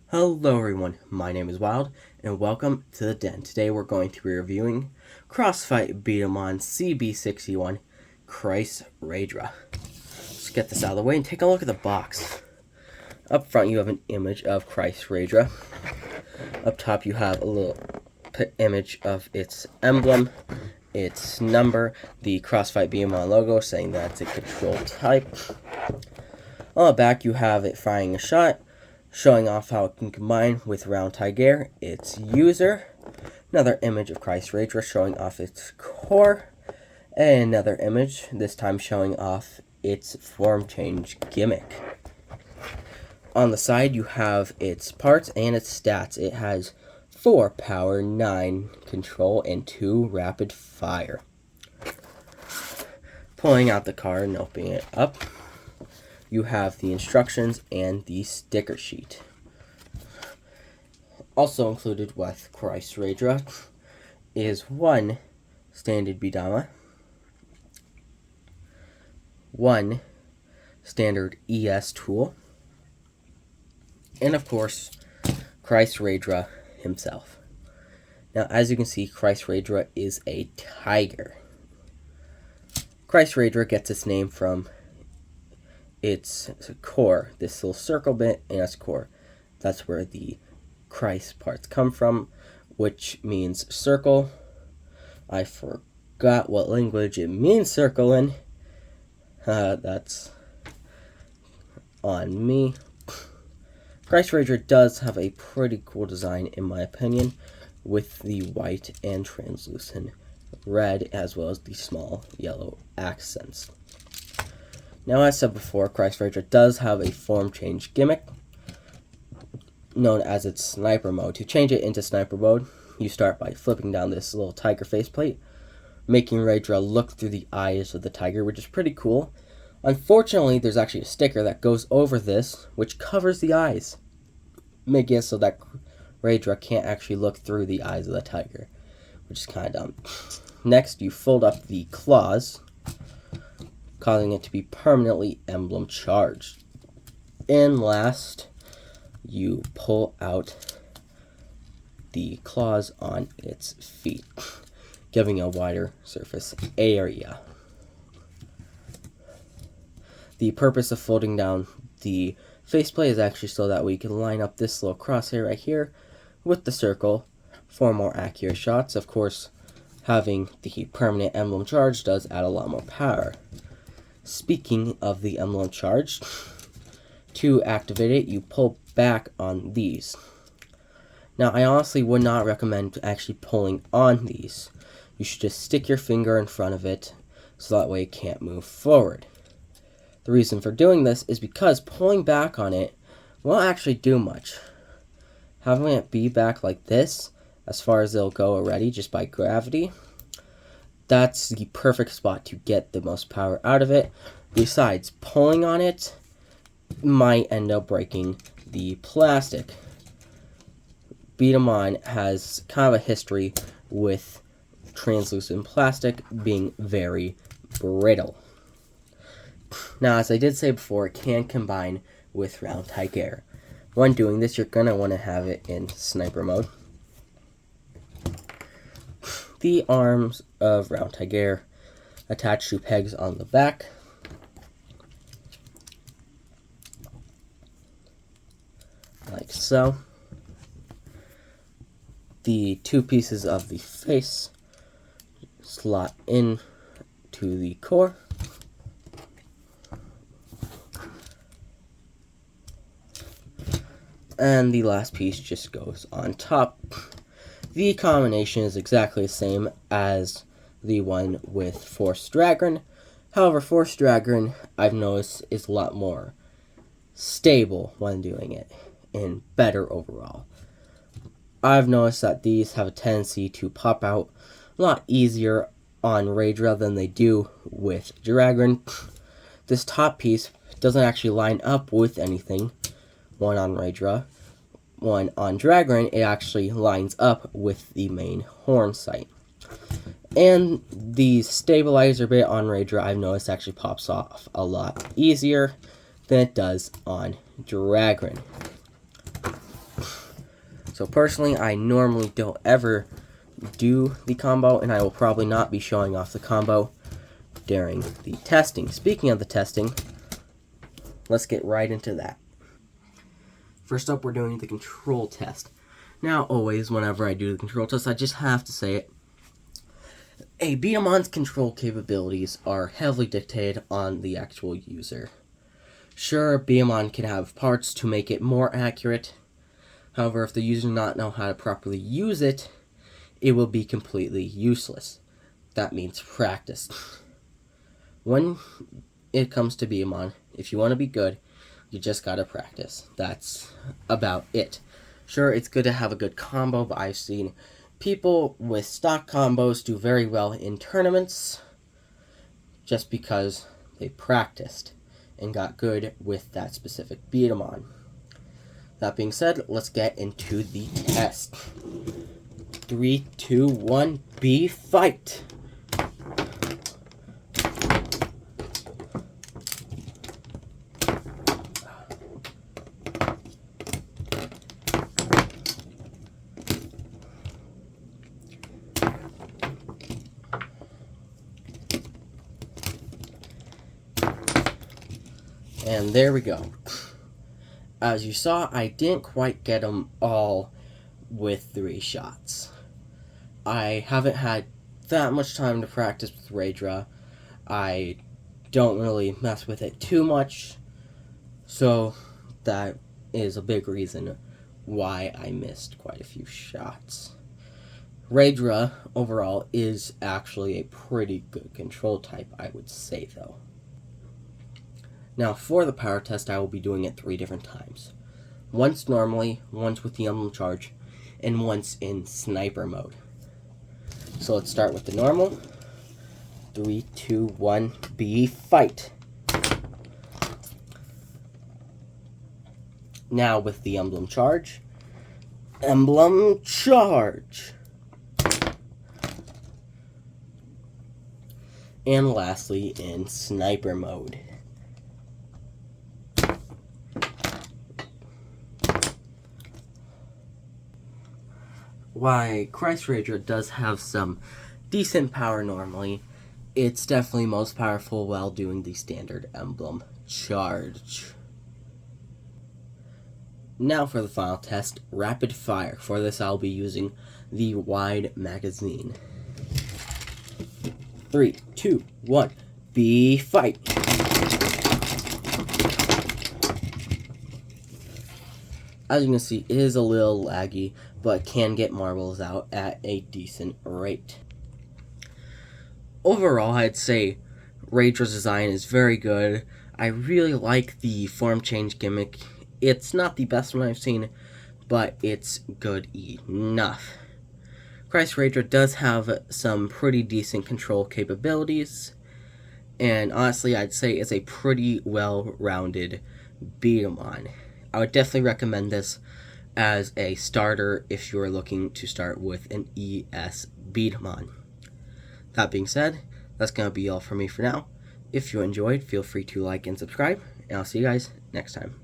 Hello everyone, my name is Wild, and welcome to the Den. Today we're going to be reviewing Crossfight B-daman CB61 KREIS RAYDRA. Let's get this out of the way and take a look at the box. Up front you have an image of KREIS RAYDRA. Up top you have a little image of its emblem, its number, the Crossfight B-daman logo saying that it's a control type. On the back you have it firing a shot, showing off how it can combine with Round Tiger, its user, another image of KREIS RAYDRA showing off its core, and another image, this time showing off its form change gimmick. On the side you have its parts and its stats. It has 4 power, 9 control, and 2 rapid fire. Pulling out the card and opening it up, you have the instructions and the sticker sheet. Also included with KREIS RAYDRA is 1 standard B-daman, 1 standard ES tool, and of course KREIS RAYDRA himself. Now as you can see, KREIS RAYDRA is a tiger. KREIS RAYDRA gets its name from its core, this little circle bit in its core. That's where the KREIS parts come from, which means circle. I forgot what language it means circle in. That's on me. KREIS RAYDRA does have a pretty cool design in my opinion, with the white and translucent red as well as the small yellow accents. Now, as I said before, KREIS RAYDRA does have a form change gimmick known as its sniper mode. To change it into sniper mode, you start by flipping down this little tiger faceplate, making RAYDRA look through the eyes of the tiger, which is pretty cool. Unfortunately, there's actually a sticker that goes over this, which covers the eyes, making it so that RAYDRA can't actually look through the eyes of the tiger, which is kind of dumb. Next, you fold up the claws, causing it to be permanently emblem charged. And last, you pull out the claws on its feet, giving a wider surface area. The purpose of folding down the faceplate is actually so that we can line up this little crosshair right here with the circle for more accurate shots. Of course, having the permanent emblem charge does add a lot more power. Speaking of the emblem charge, to activate it, you pull back on these. Now, I honestly would not recommend actually pulling on these. You should just stick your finger in front of it so that way it can't move forward. The reason for doing this is because pulling back on it won't actually do much. Having it be back like this, as far as it'll go already just by gravity, that's the perfect spot to get the most power out of it. Besides, pulling on it might end up breaking the plastic. B-daman has kind of a history with translucent plastic being very brittle. Now, as I did say before, it can combine with Round Tiger. When doing this, you're going to want to have it in sniper mode. The arms of Round Tiger attached to pegs on the back. Like so. The 2 pieces of the face slot in to the core. And the last piece just goes on top. The combination is exactly the same as the one with Force Dragon. However, Force Dragon, I've noticed, is a lot more stable when doing it and better overall. I've noticed that these have a tendency to pop out a lot easier on RAYDRA than they do with Dragon. This top piece doesn't actually line up with anything. One on RAYDRA, one on Dragon, it actually lines up with the main horn sight. And the stabilizer bit on RAYDRA, I've noticed, actually pops off a lot easier than it does on Dragon. So personally, I normally don't ever do the combo, and I will probably not be showing off the combo during the testing. Speaking of the testing, let's get right into that. First up, we're doing the control test. Now, always, whenever I do the control test, I just have to say it. A B-daman's control capabilities are heavily dictated on the actual user. Sure, B-daman can have parts to make it more accurate. However, if the user does not know how to properly use it, it will be completely useless. That means practice. When it comes to B-daman, if you want to be good, you just gotta practice. That's about it. Sure, it's good to have a good combo, but I've seen people with stock combos do very well in tournaments just because they practiced and got good with that specific B-daman. That being said, let's get into the test. 3, 2, 1, B, fight! And there we go. As you saw, I didn't quite get them all with 3 shots. I haven't had that much time to practice with RAYDRA. I don't really mess with it too much, so that is a big reason why I missed quite a few shots. RAYDRA, overall, is actually a pretty good control type, I would say, though. Now, for the power test, I will be doing it 3 different times. Once normally, once with the emblem charge, and once in sniper mode. So let's start with the normal. 3, 2, 1, B, fight! Now with the emblem charge. Emblem charge! And lastly, in sniper mode. Why RAYDRA does have some decent power normally, it's definitely most powerful while doing the standard emblem charge. Now for the final test, rapid fire. For this I'll be using the wide magazine. 3, 2, 1, B, fight! As you can see, it is a little laggy, but can get marbles out at a decent rate. Overall, I'd say RAYDRA's design is very good. I really like the form change gimmick. It's not the best one I've seen, but it's good enough. RAYDRA does have some pretty decent control capabilities, and honestly, I'd say it's a pretty well-rounded B-daman. I would definitely recommend this as a starter if you're looking to start with an ES B-daman. That being said, that's going to be all for me for now. If you enjoyed, feel free to like and subscribe, and I'll see you guys next time.